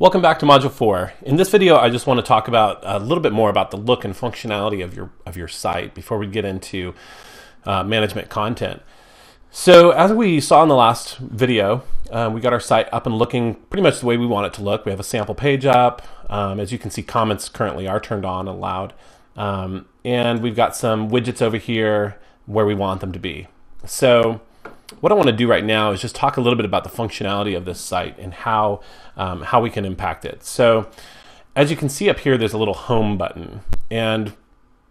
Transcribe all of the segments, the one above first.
Welcome back to Module 4. In this video, I just want to talk about a little bit more about the look and functionality of your site before we get into management content. So as we saw in the last video, we got our site up and looking pretty much the way we want it to look. We have a sample page up. As you can see, comments currently are turned on and allowed. And we've got some widgets over here where we want them to be. So what I want to do right now is just talk a little bit about the functionality of this site and how we can impact it. So as you can see up here, there's a little home button, and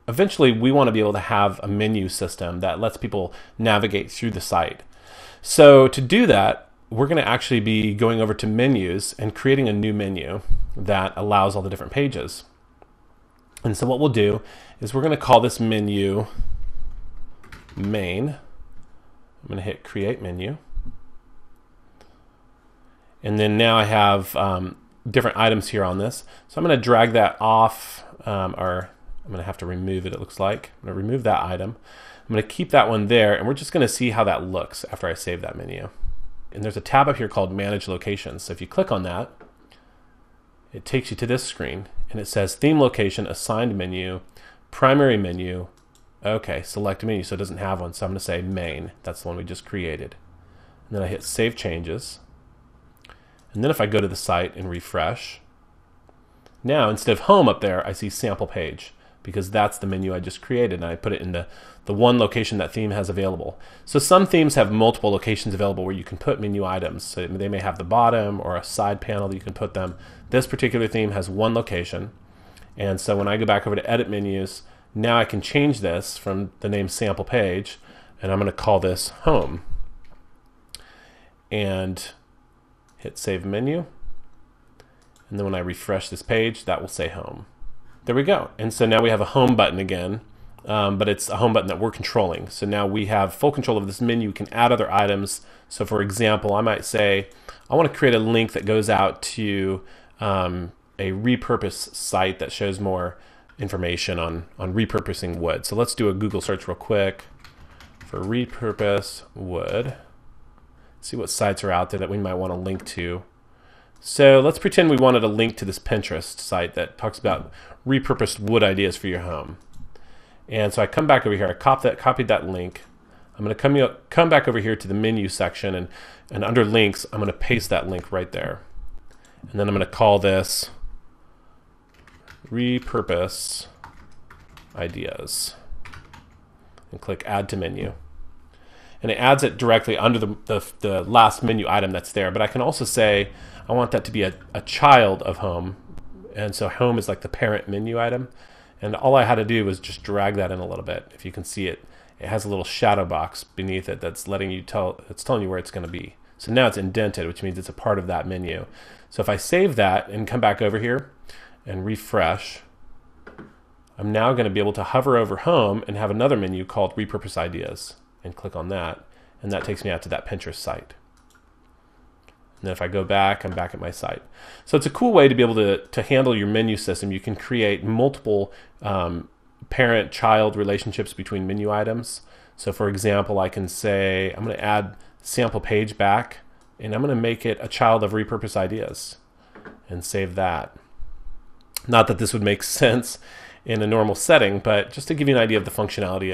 eventually we want to be able to have a menu system that lets people navigate through the site. So to do that, we're going to actually be going over to menus and creating a new menu that allows all the different pages. And so what we'll do is we're going to call this menu main. I'm going to hit create menu. And then now I have different items here on this. So I'm going to drag that off, or I'm going to have to remove it, it looks like. I'm going to remove that item. I'm going to keep that one there, and we're just going to see how that looks after I save that menu. And there's a tab up here called Manage Locations. So if you click on that, it takes you to this screen, and it says Theme Location, Assigned Menu, Primary Menu. Okay, select menu, so it doesn't have one, so I'm going to say main. That's the one we just created. And then I hit Save Changes. And then if I go to the site and refresh, now instead of home up there, I see sample page, because that's the menu I just created, and I put it in the one location that theme has available. So some themes have multiple locations available where you can put menu items. So they may have the bottom or a side panel that you can put them. This particular theme has one location. And so when I go back over to Edit Menus, now I can change this from the name sample page, and I'm going to call this home. And hit Save Menu. And then when I refresh this page, that will say home. There we go. And so now we have a home button again, but it's a home button that we're controlling. So now we have full control of this menu. We can add other items. So for example, I might say, I want to create a link that goes out to a repurpose site that shows more information on repurposing wood. So let's do a Google search real quick for repurpose wood. See what sites are out there that we might want to link to. So let's pretend we wanted a link to this Pinterest site that talks about repurposed wood ideas for your home. And so I come back over here, I copied that link. I'm going to come back over here to the menu section, and under links, I'm going to paste that link right there. And then I'm going to call this repurpose ideas and click add to menu, and it adds it directly under the last menu item that's there. But I can also say I want that to be a child of home, and so home is like the parent menu item, and all I had to do was just drag that in a little bit. If you can see it, it has a little shadow box beneath it that's telling you where it's going to be. So now it's indented, which means it's a part of that menu. So if I save that and come back over here and refresh, I'm now going to be able to hover over home and have another menu called repurpose ideas, and click on that, and that takes me out to that Pinterest site. And then if I go back, I'm back at my site. So it's a cool way to be able to handle your menu system. You can create multiple parent-child relationships between menu items. So for example, I can say I'm going to add sample page back, and I'm going to make it a child of repurpose ideas, and save that. Not that this would make sense in a normal setting, but just to give you an idea of the functionality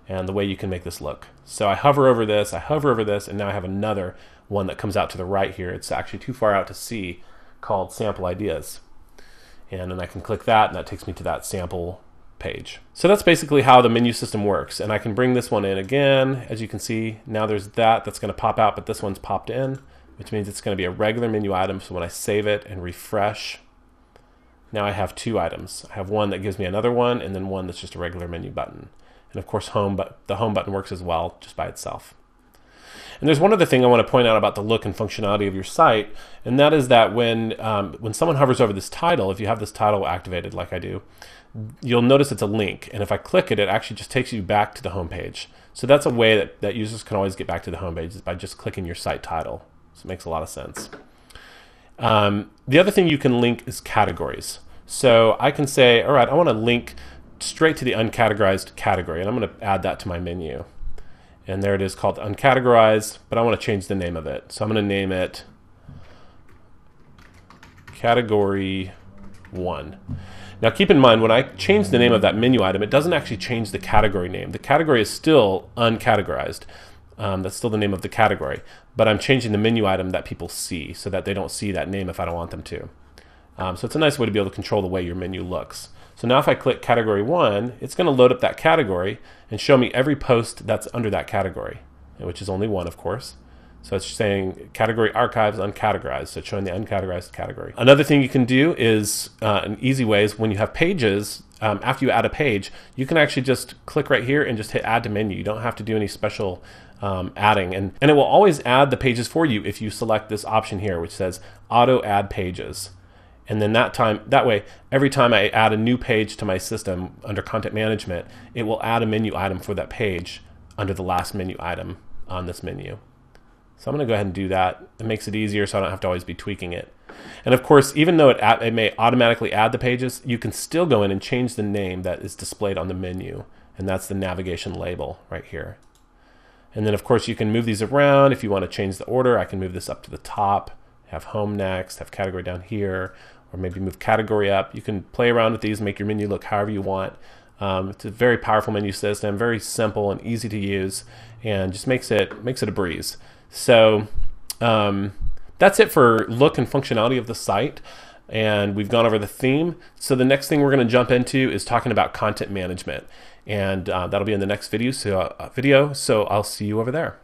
and the way you can make this look. So I hover over this, and now I have another one that comes out to the right here. It's actually too far out to see, called sample ideas. And then I can click that, and that takes me to that sample page. So that's basically how the menu system works. And I can bring this one in again. As you can see, now there's that's going to pop out, but this one's popped in, which means it's going to be a regular menu item. So when I save it and refresh, now I have two items. I have one that gives me another one, and then one that's just a regular menu button. And of course, the home button works as well, just by itself. And there's one other thing I want to point out about the look and functionality of your site, and that is that when someone hovers over this title, if you have this title activated like I do, you'll notice it's a link. And if I click it, it actually just takes you back to the home page. So that's a way that users can always get back to the home page, is by just clicking your site title. So it makes a lot of sense. The other thing you can link is categories. So I can say, all right, I want to link straight to the uncategorized category, and I'm going to add that to my menu. And there it is, called uncategorized, but I want to change the name of it. So I'm going to name it category 1. Now keep in mind, when I change the name of that menu item, it doesn't actually change the category name. The category is still uncategorized. That's still the name of the category, but I'm changing the menu item that people see so that they don't see that name if I don't want them to. So it's a nice way to be able to control the way your menu looks. So now if I click category 1, it's going to load up that category and show me every post that's under that category, which is only one, of course. So it's saying category archives uncategorized, so it's showing the uncategorized category. Another thing you can do is, an easy way is when you have pages, after you add a page, you can actually just click right here and just hit add to menu. You don't have to do any special adding, and it will always add the pages for you if you select this option here, which says auto add pages. And then that way, every time I add a new page to my system under content management, it will add a menu item for that page under the last menu item on this menu. So I'm going to go ahead and do that. It makes it easier so I don't have to always be tweaking it. And of course, even though it may automatically add the pages, you can still go in and change the name that is displayed on the menu. And that's the navigation label right here. And then of course you can move these around. If you want to change the order, I can move this up to the top, have home next, have category down here, or maybe move category up. You can play around with these, make your menu look however you want. It's a very powerful menu system, very simple and easy to use, and just makes it a breeze. So that's it for look and functionality of the site, and we've gone over the theme. So the next thing we're going to jump into is talking about content management, and that'll be in the next video. So I'll see you over there.